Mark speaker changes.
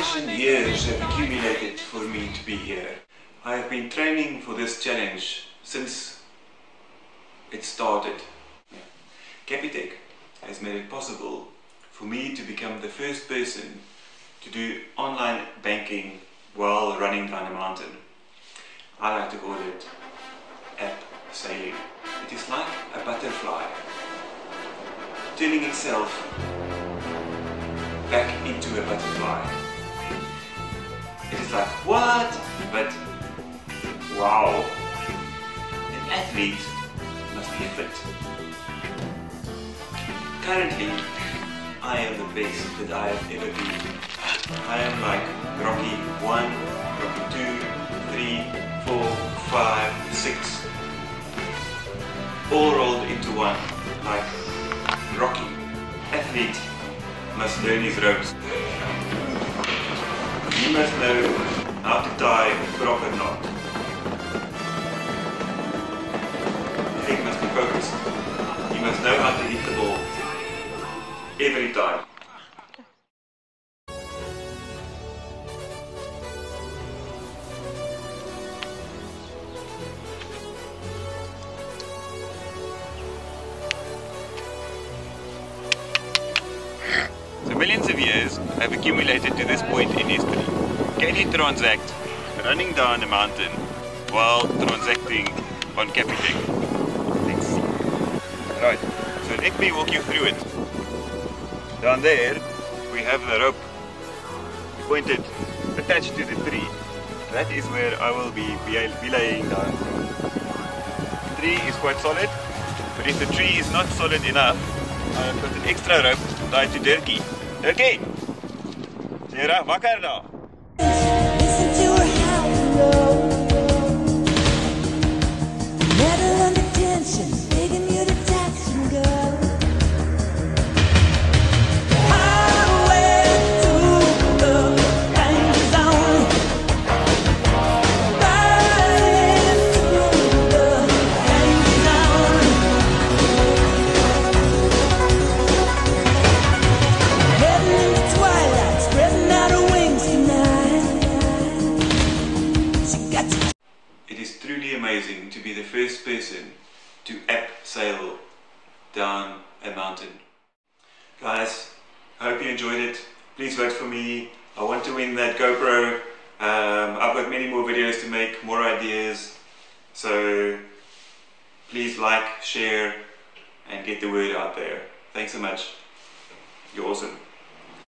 Speaker 1: days and years have accumulated for me to be here. I have been training for this challenge since it started. Capitec has made it possible for me to become the first person to do online banking while running down a mountain. I like to call it app sailing. It is like a butterfly turning itself back into a butterfly. It is like, what? But wow! An athlete must be fit. Currently, I am the best that I have ever been. I am like Rocky 1, Rocky 2, 3, 4, 5, 6, all rolled into one, like Rocky. Athlete must learn his ropes. He must know how to tie a proper knot. He must be focused. He must know how to hit the ball every time. So millions of years have accumulated to this point in history. Can you transact running down a mountain while transacting on Capitec? Let's see. Right, so let me walk you through it. Down there we have the rope pointed, attached to the tree. That is where I will be laying down. The tree is quite solid, but if the tree is not solid enough, I have got an extra rope tied to Dirkie. Dirkie! Sarah, wakker daar!
Speaker 2: Listen to her howl, metal under tension, begging you to touch and go. Highway to the danger zone, riding through the danger zone. Heading into twilight, spreading out her wings tonight. She got to.
Speaker 1: It is truly amazing to be the first person to app sail down a mountain. Guys, I hope you enjoyed it. Please vote for me. I want to win that GoPro. I've got many more videos to make, more ideas. So please like, share, and get the word out there. Thanks so much. You're awesome.